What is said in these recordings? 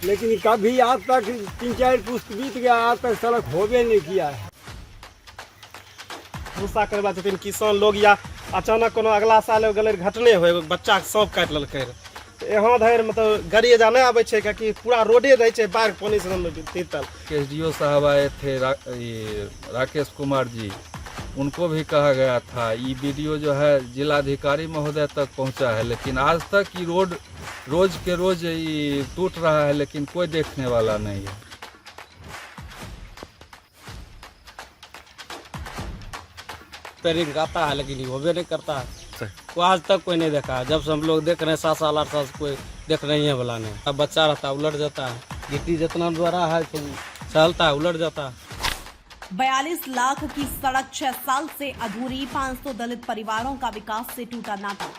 लेकिन कभी आज तक 3-4 पुस्त बीत गया, आज तक सड़क होबे नहीं किया है। गुस्सा करवा छथिन किसान लोग, या अचानक कोनो अगला साल गले घटने हो एगो बच्चा के सांप काटि लेलकै यहाँ धरि मतलब गाड़ी जा नहीं आबै छै कि पूरा रोडे रहे छै बाढ़ पानी से तीतल। एसडीओ साहब आए थे राकेश कुमार जी, उनको भी कहा गया था। ये वीडियो जो है जिलाधिकारी महोदय तक पहुंचा है, लेकिन आज तक ये रोड रोज के रोज ये टूट रहा है, लेकिन कोई देखने वाला नहीं है। रिपेयरिंग आता है लेकिन होबे नहीं करता है। को आज तक कोई नहीं देखा। जब से हम लोग देख रहे हैं 7 साल 8 साल से कोई देख नहीं है वाला नहीं। अब बच्चा रहता है उलट जाता है, गिट्टी जितना द्वारा है तो चलता है उलट जाता है। 42 लाख की सड़क 6 साल से अधूरी, 500 दलित परिवारों का विकास से टूटा नाता।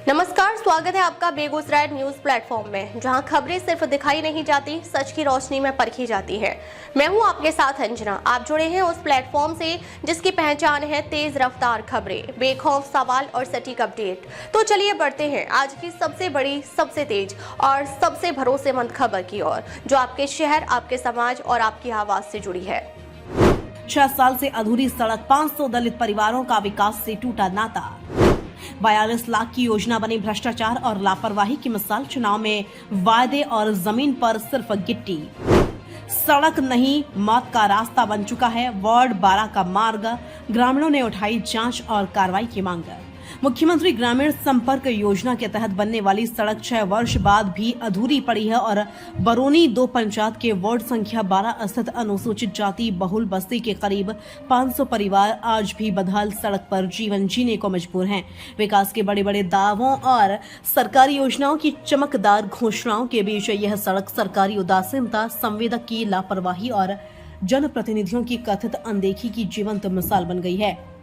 नमस्कार, स्वागत है आपका बेगूसराय न्यूज प्लेटफॉर्म में, जहां खबरें सिर्फ दिखाई नहीं जाती, सच की रोशनी में परखी जाती है। मैं हूं आपके साथ अंजना। आप जुड़े हैं उस प्लेटफॉर्म से जिसकी पहचान है तेज रफ्तार खबरें, बेखौफ सवाल और सटीक अपडेट। तो चलिए बढ़ते हैं आज की सबसे बड़ी, सबसे तेज और सबसे भरोसेमंद खबर की ओर, जो आपके शहर, आपके समाज और आपकी आवाज से जुड़ी है। 6 साल से अधूरी सड़क, 500 दलित परिवारों का विकास से टूटा नाता। 42 लाख की योजना बनी भ्रष्टाचार और लापरवाही की मिसाल। चुनाव में वायदे और जमीन पर सिर्फ गिट्टी। सड़क नहीं, मौत का रास्ता बन चुका है वार्ड 12 का मार्ग। ग्रामीणों ने उठाई जांच और कार्रवाई की मांग। मुख्यमंत्री ग्रामीण संपर्क योजना के तहत बनने वाली सड़क 6 वर्ष बाद भी अधूरी पड़ी है और बरौनी 2 पंचायत के वार्ड संख्या 12 स्थित अनुसूचित जाति बहुल बस्ती के करीब 500 परिवार आज भी बदहाल सड़क पर जीवन जीने को मजबूर हैं। विकास के बड़े बड़े दावों और सरकारी योजनाओं की चमकदार घोषणाओं के बीच यह सड़क सरकारी उदासीनता, संवेदक की लापरवाही और जनप्रतिनिधियों की कथित अनदेखी की जीवंत मिसाल बन गई है।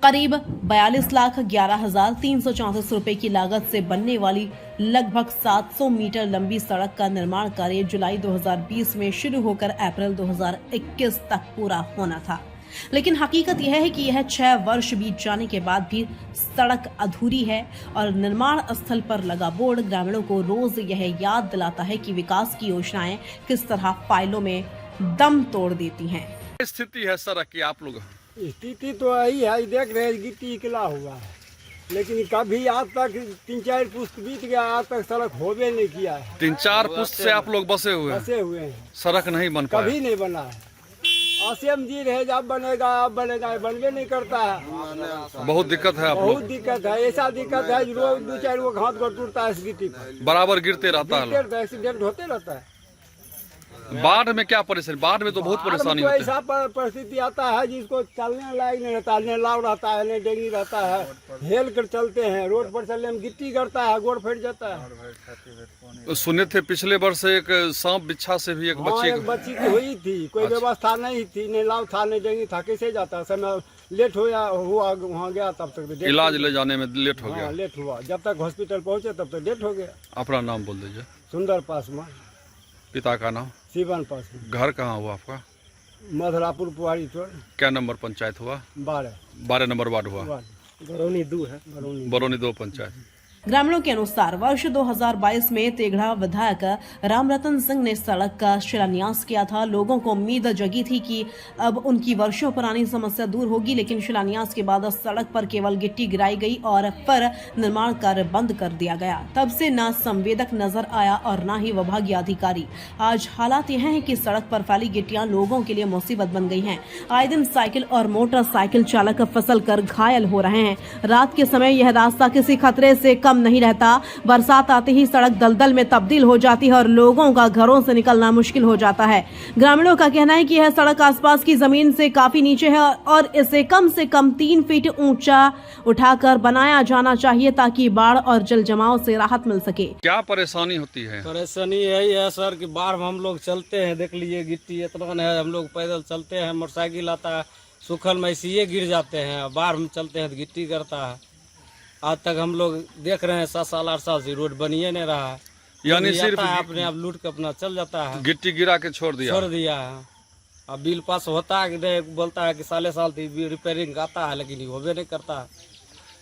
करीब 42,11,334 रुपए की लागत से बनने वाली लगभग 700 मीटर लंबी सड़क का निर्माण कार्य जुलाई 2020 में शुरू होकर अप्रैल 2021 तक पूरा होना था। लेकिन हकीकत यह है कि यह 6 वर्ष बीत जाने के बाद भी सड़क अधूरी है और निर्माण स्थल पर लगा बोर्ड ग्रामीणों को रोज यह याद दिलाता है कि विकास की योजनाएं किस तरह फाइलों में दम तोड़ देती हैं। स्थिति है सड़क की आप लोग? स्थिति तो यही है, देख रहे हैं गिट्टी निकला हुआ है, लेकिन कभी आज तक 3-4 पुस्त बीत गया, आज तक सड़क होबे नहीं किया है। 3-4 पुस्त से आप लोग बसे हुए हैं, सड़क नहीं बन पाया, कभी नहीं बना है। आसियम जी रहे अब बनेगा, अब बनेगा, बनबे नहीं करता है। बहुत दिक्कत है, बहुत दिक्कत है। ऐसा दिक्कत है रोज 2-4 वो घात को टूटता है इस गिट्टी पर, बराबर गिरते रहता है, एक्सीडेंट होते रहता है। बाढ़ में क्या परेशानी? बाढ़ में तो बहुत परेशानी होती है। ऐसा परिस्थिति आता है जिसको चलने लायक नहीं रहता, न लाव रहता है, न डेंगी रहता है, हेल कर चलते हैं। रोड पर चलने में गिट्टी करता है, गोड़ फट जाता है। सुने थे पिछले वर्ष एक सांप बिच्छा से भी एक बच्ची की हुई थी, कोई व्यवस्था नहीं थी, न लाव था, न डेंगी था, कैसे जाता? समय लेट हुआ वहाँ गया, तब तक इलाज ले जाने में लेट हो गया। लेट हुआ, जब तक हॉस्पिटल पहुँचे तब तक लेट हो गया। अपना नाम बोल दीजिए। सुंदर पासवान। पिता का नाम? शिवन पासवान। घर कहाँ हुआ आपका? मधुरापुर पुआरी चौर। क्या नंबर पंचायत हुआ? 12 नंबर वार्ड हुआ। बरौनी 2 है, बरौनी 2 पंचायत। ग्रामीणों के अनुसार वर्ष 2022 में तेघड़ा विधायक रामरतन सिंह ने सड़क का शिलान्यास किया था। लोगों को उम्मीद जगी थी कि अब उनकी वर्षों पुरानी समस्या दूर होगी, लेकिन शिलान्यास के बाद सड़क पर केवल गिट्टी गिराई गई और फिर निर्माण कार्य बंद कर दिया गया। तब से न संवेदक नजर आया और न ही विभागीय अधिकारी। आज हालात यह है कि सड़क पर फैली गिट्टियां लोगों के लिए मुसीबत बन गई हैं। आए दिन साइकिल और मोटरसाइकिल चालक फिसल कर घायल हो रहे हैं। रात के समय यह रास्ता किसी खतरे से नहीं रहता। बरसात आते ही सड़क दलदल में तब्दील हो जाती है और लोगों का घरों से निकलना मुश्किल हो जाता है। ग्रामीणों का कहना है कि यह सड़क आसपास की जमीन से काफी नीचे है और इसे कम से कम 3 फीट ऊंचा उठाकर बनाया जाना चाहिए ताकि बाढ़ और जल जमाव से राहत मिल सके। क्या परेशानी होती है? परेशानी यही है सर कि बाढ़ में हम लोग चलते हैं, देख लीजिए गिट्टी इतना है, हम लोग पैदल चलते हैं, मोटरसाइकिल आता है, सूखल में इसी गिर जाते हैं। बाढ़ में चलते हैं तो गिट्टी करता है। आज तक हम लोग देख रहे हैं 7 साल 8 साल से रोड बनिए नहीं रहा है। यानी सिर्फ अपने आप लूट के अपना चल जाता है, गिट्टी गिरा के छोड़ दिया है। अब बिल पास होता है कि नहीं, बोलता है कि साल रिपेयरिंग आता है, लेकिन ये होबे नहीं करता है।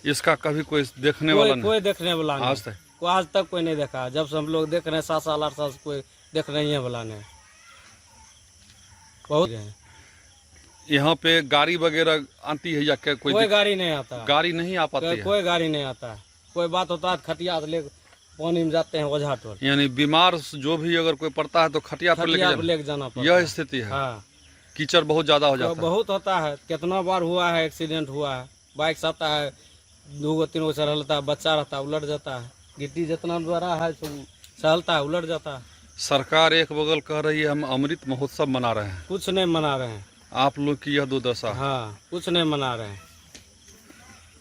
इसका कभी कोई देखने वाला नहीं? कोई देखने वाला नहीं, आज तक कोई कोई नहीं देखा। जब से हम लोग देख रहे हैं 7 साल 8 साल से कोई देख नहीं है वाला नहीं। बहुत हैं। यहाँ पे गाड़ी वगैरह आती है या क्या? कोई गाड़ी नहीं आता, गाड़ी नहीं आ पाती है? कोई गाड़ी नहीं आता। कोई बात होता है खटिया से ले पानी में जाते हैं ओझा टोल। यानी बीमार जो भी अगर कोई पड़ता है तो खटिया पर लेके जाना पड़ता यह है। स्थिति है। हाँ, कीचड़ बहुत ज्यादा हो जाता है। बहुत होता है। कितना बार हुआ है एक्सीडेंट हुआ है। बाइक से आता है 2-3 रहता है, बच्चा रहता है उलट जाता है। गिट्टी जितना बड़ा है सहलता है उलट जाता है। सरकार एक बगल कह रही है हम अमृत महोत्सव मना रहे हैं, कुछ नहीं मना रहे हैं। आप लोग की यह दुर्दशा। हाँ, कुछ नहीं मना रहे हैं।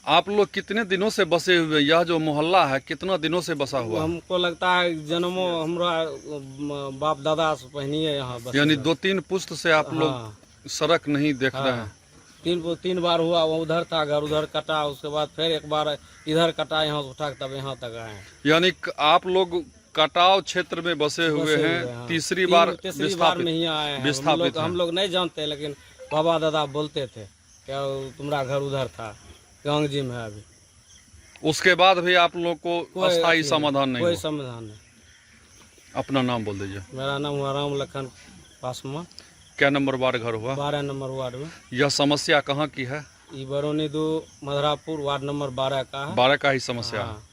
आप लोग कितने दिनों से बसे हुए? यह जो मोहल्ला है कितना दिनों से बसा हुआ है? हमको लगता है जन्मों हमारा बाप दादा से पहले यहाँ बसे यानी हैं। 2-3 पुश्त से आप लोग हाँ, सड़क नहीं देख रहे हैं। हाँ। 3 बार हुआ, वो उधर था घर, उधर कटा, उसके बाद फिर एक बार इधर कटा, यहाँ से उठा तब यहाँ तक आए हैं। यानी आप लोग कटाव क्षेत्र में बसे हुए हैं। हाँ। तीसरी बार में ही आए हैं। हम लोग नहीं जानते, लेकिन बाबा दादा बोलते थे क्या तुम्हारा घर उधर था, गांगजी में है अभी। उसके बाद भी आप लोग को अस्थायी समाधान नहीं कोई हुआ? समाधान नहीं। अपना नाम बोल दीजिए। मेरा नाम हुआ राम लखन पासमा, क्या नंबर वार्ड घर हुआ? 12 नंबर वार्ड में। यह समस्या कहाँ की है? ये बरौनी 2 मधरापुर वार्ड नंबर 12 का है। 12 का ही समस्या है। हाँ।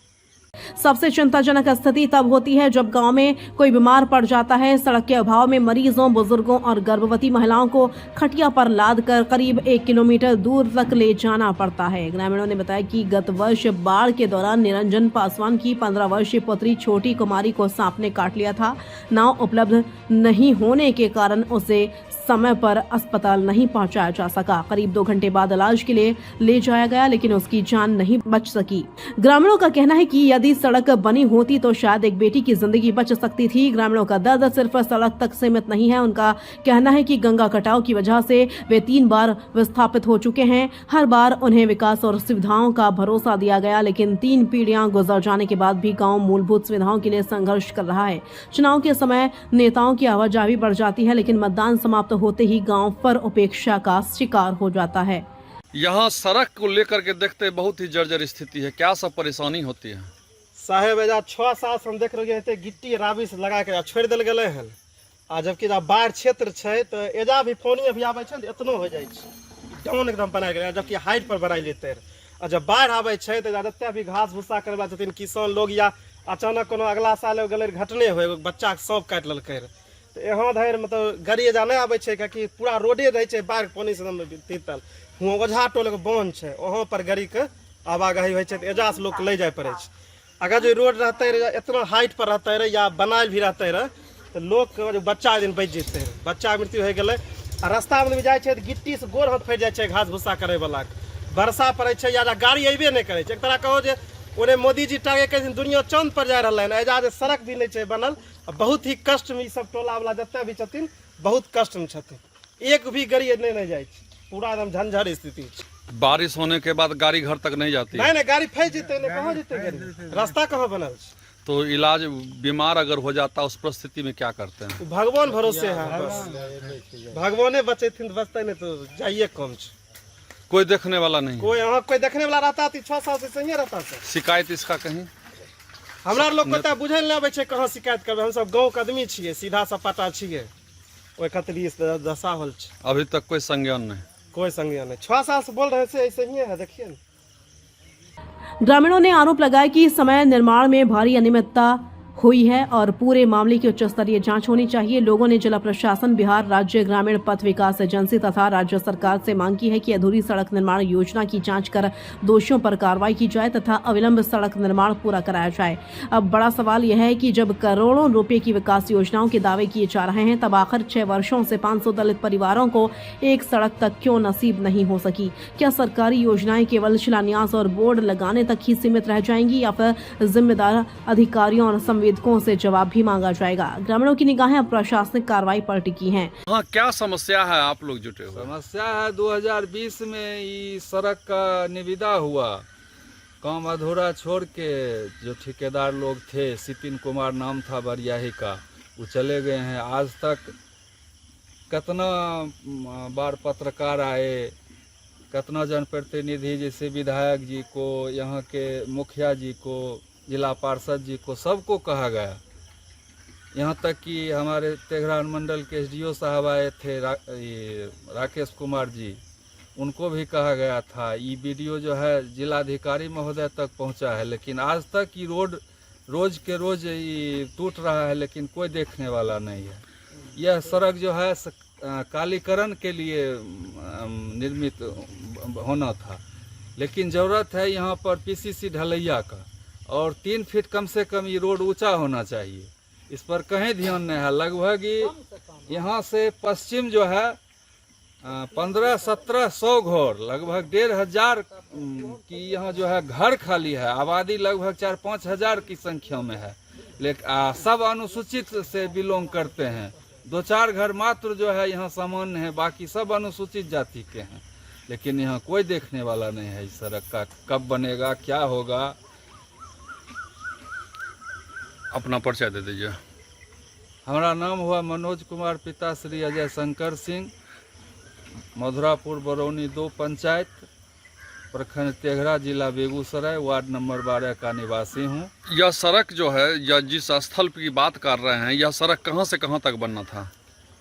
सबसे चिंताजनक स्थिति तब होती है जब गांव में कोई बीमार पड़ जाता है। सड़क के अभाव में मरीजों, बुजुर्गों और गर्भवती महिलाओं को खटिया पर लाद कर करीब 1 किलोमीटर दूर तक ले जाना पड़ता है। ग्रामीणों ने बताया कि गत वर्ष बाढ़ के दौरान निरंजन पासवान की 15 वर्षीय पुत्री छोटी कुमारी को सांप ने काट लिया था। नाव उपलब्ध नहीं होने के कारण उसे समय पर अस्पताल नहीं पहुंचाया जा सका। करीब 2 घंटे बाद इलाज के लिए ले जाया गया, लेकिन उसकी जान नहीं बच सकी। ग्रामीणों का कहना है कि यदि सड़क बनी होती तो शायद एक बेटी की जिंदगी बच सकती थी। ग्रामीणों का दर्द सिर्फ सड़क तक सीमित नहीं है। उनका कहना है कि गंगा कटाव की वजह से वे 3 बार विस्थापित हो चुके हैं। हर बार उन्हें विकास और सुविधाओं का भरोसा दिया गया, लेकिन 3 पीढ़ियां गुजर जाने के बाद भी गाँव मूलभूत सुविधाओं के लिए संघर्ष कर रहा है। चुनाव के समय नेताओं की आवाजाही बढ़ जाती है, लेकिन मतदान समाप्त होते ही गांव पर उपेक्षा का शिकार हो जाता है। यहाँ सड़क को लेकर के देखते बहुत ही जर्जर स्थिति है। क्या सब परेशानी होती है? साहेब एजा 6 साल से हम देख रहे हैं गिट्टी राबिस लगा के छोड़ दिल गए हैं। आ जबकि बाढ़ क्षेत्र है तो एजा भी पानी अभी आवे छै इतनो हो जाए डाउन एकदम बना गया, जबकि हाइट पर बना लेते। और जब बाढ़ आवे छै तो जते भी घास भूसा करवा छथिन किसान लोग, या अचानक कोनो अगला साल गले घटने हो बच्चा के सांप काट ललकै तो यहाँ धरि मतलब गाड़ी एजा नहीं आबै छै, कियाकि पूरा रोडे रहे छै बाढ़ पानी से तीतल। हुआ ओझा टोल के बांध छै, वहाँ पर गाड़ी के आवागही होइ छै तो एजा से लोग ले जाए पड़े छै। अगर जो रोड रहते रहे इतना हाइट पर रहते रहे या बनाल भी रहते रहे तो लोग के बच्चा दिन बच जेते रहे, बच्चा मृत्यु हो गए। आ रास्ता में भी जाए छै गिट्टी से गोर हाथ फट जाए छै घास भूसा करे वाला। वर्षा पड़े छै या गाड़ी अबे नहीं करे छै। एक तरह कहो जे उन्हें मोदी जी टागे के दिन दुनिया चांद पर जा रहा है। एजा सड़क भी नहीं छै बनल, बहुत ही कष्ट में सब टोला वाला जते भी छथिन बहुत कष्ट में छथिन। एक भी गाड़ी नहीं जाए छै, पूरा एकदम झंझर स्थिति छै। बारिश होने के बाद गाड़ी घर तक नहीं जाती? नहीं गाड़ी फंस जेते, कहाँ जेते गाड़ी, रास्ता कहाँ बनल छै। तो इलाज बीमार अगर हो जाता उस परिस्थिति में क्या करते हैं? भगवान भरोसे है, बस भगवाने बचेथिन बचते नहीं तो जाइए कम छै। कोई देखने वाला नहीं? कोई यहाँ कोई देखने वाला रहता तो 6 साल से सही रहता सर। शिकायत इसका कहीं हमरा लोग पता बुझे नहीं आवे छै कहाँ शिकायत करबे। हम सब गांव के आदमी छियै, सीधा सपाटा छियै, ओइ खतरी दशा होल छै। अभी तक कोई संज्ञान नहीं? कोई संज्ञान नहीं। 6 साल से बोल रहे थे ऐसे ही है, देखिए। ग्रामीणों ने आरोप लगाया कि समय निर्माण में भारी अनियमितता हुई है और पूरे मामले की उच्च स्तरीय जांच होनी चाहिए। लोगों ने जिला प्रशासन, बिहार राज्य ग्रामीण पथ विकास एजेंसी तथा राज्य सरकार से मांग की है कि अधूरी सड़क निर्माण योजना की जांच कर दोषियों पर कार्रवाई की जाए तथा अविलंब सड़क निर्माण पूरा कराया जाए। अब बड़ा सवाल यह है कि जब करोड़ों रुपए की विकास योजनाओं के दावे किए जा रहे हैं, तब आखिर 6 वर्षों से 500 दलित परिवारों को एक सड़क तक क्यों नसीब नहीं हो सकी? क्या सरकारी योजनाएं केवल शिलान्यास और बोर्ड लगाने तक ही सीमित रह जाएंगी या फिर जिम्मेदार अधिकारियों और संवेदकों से जवाब भी मांगा जाएगा? ग्रामीणों की निगाहें अब प्रशासनिक कार्रवाई पर टिकी हैं। हाँ, क्या समस्या है आप लोग जुटे हुए? समस्या है 2020 में ये सड़क का निविदा हुआ, काम अधूरा छोड़ के जो ठेकेदार लोग थे, सितिन कुमार नाम था बरियाही का, वो चले गए हैं। आज तक कितना बार पत्रकार आए, कितना जनप्रतिनिधि जैसे विधायक जी को, यहाँ के मुखिया जी को, जिला पार्षद जी को, सबको कहा गया। यहाँ तक कि हमारे तेघरा मंडल के एसडीओ साहब आए थे, राकेश कुमार जी, उनको भी कहा गया था। ये वीडियो जो है जिलाधिकारी महोदय तक पहुँचा है, लेकिन आज तक ये रोड रोज के रोज ये टूट रहा है, लेकिन कोई देखने वाला नहीं है। यह सड़क जो है कालीकरण के लिए निर्मित होना था, लेकिन ज़रूरत है यहाँ पर पीसीसी ढलैया का, और 3 फीट कम से कम ये रोड ऊंचा होना चाहिए। इस पर कहीं ध्यान नहीं है। लगभग यहाँ से पश्चिम जो है 1500-1700 घर, लगभग 1500 की यहाँ जो है घर खाली है। आबादी लगभग 4-5 हज़ार की संख्या में है, लेकिन सब अनुसूचित से बिलोंग करते हैं। 2-4 घर मात्र जो है यहाँ सामान्य है, बाकी सब अनुसूचित जाति के हैं। लेकिन यहाँ कोई देखने वाला नहीं है। इस सड़क का कब बनेगा, क्या होगा। अपना परिचय दे दीजिए। हमारा नाम हुआ मनोज कुमार, पिता श्री अजय शंकर सिंह, मधुरापुर बरौनी 2 पंचायत, प्रखंड तेघरा, जिला बेगूसराय, वार्ड नंबर 12 का निवासी हूँ। यह सड़क जो है, या जिस स्थल की बात कर रहे हैं, यह सड़क कहां से कहां तक बनना था?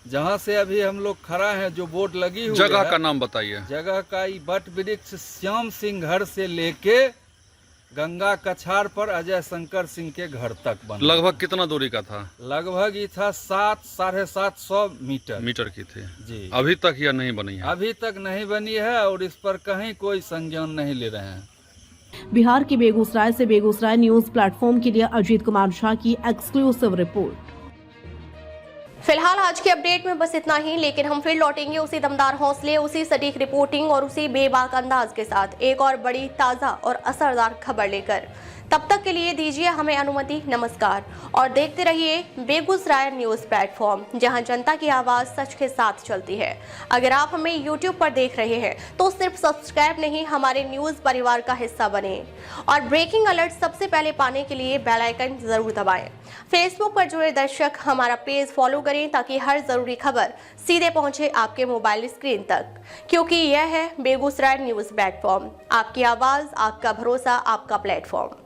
जहाँ से अभी हम लोग खड़ा हैं, जो बोर्ड लगी हुई जगह है, का नाम बताइए। जगह का बट वृक्ष श्याम सिंह घर से लेके गंगा कछार पर अजय शंकर सिंह के घर तक बना। लगभग कितना दूरी का था? लगभग ये था 700-750 मीटर की थी जी। अभी तक यह नहीं बनी है? अभी तक नहीं बनी है, और इस पर कहीं कोई संज्ञान नहीं ले रहे हैं। बिहार के बेगूसराय से बेगूसराय न्यूज प्लेटफॉर्म के लिए अजीत कुमार झा की एक्सक्लूसिव रिपोर्ट। फिलहाल आज के अपडेट में बस इतना ही, लेकिन हम फिर लौटेंगे उसी दमदार हौसले, उसी सटीक रिपोर्टिंग और उसी बेबाक अंदाज के साथ एक और बड़ी, ताज़ा और असरदार खबर लेकर। तब तक के लिए दीजिए हमें अनुमति। नमस्कार, और देखते रहिए बेगूसराय न्यूज प्लेटफॉर्म, जहां जनता की आवाज सच के साथ चलती है। अगर आप हमें YouTube पर देख रहे हैं तो सिर्फ सब्सक्राइब नहीं, हमारे न्यूज परिवार का हिस्सा बने, और ब्रेकिंग अलर्ट सबसे पहले पाने के लिए बेल आइकन जरूर दबाएं। फेसबुक पर जुड़े दर्शक हमारा पेज फॉलो करें, ताकि हर जरूरी खबर सीधे पहुंचे आपके मोबाइल स्क्रीन तक, क्योंकि यह है बेगूसराय न्यूज प्लेटफॉर्म, आपकी आवाज, आपका भरोसा, आपका प्लेटफॉर्म।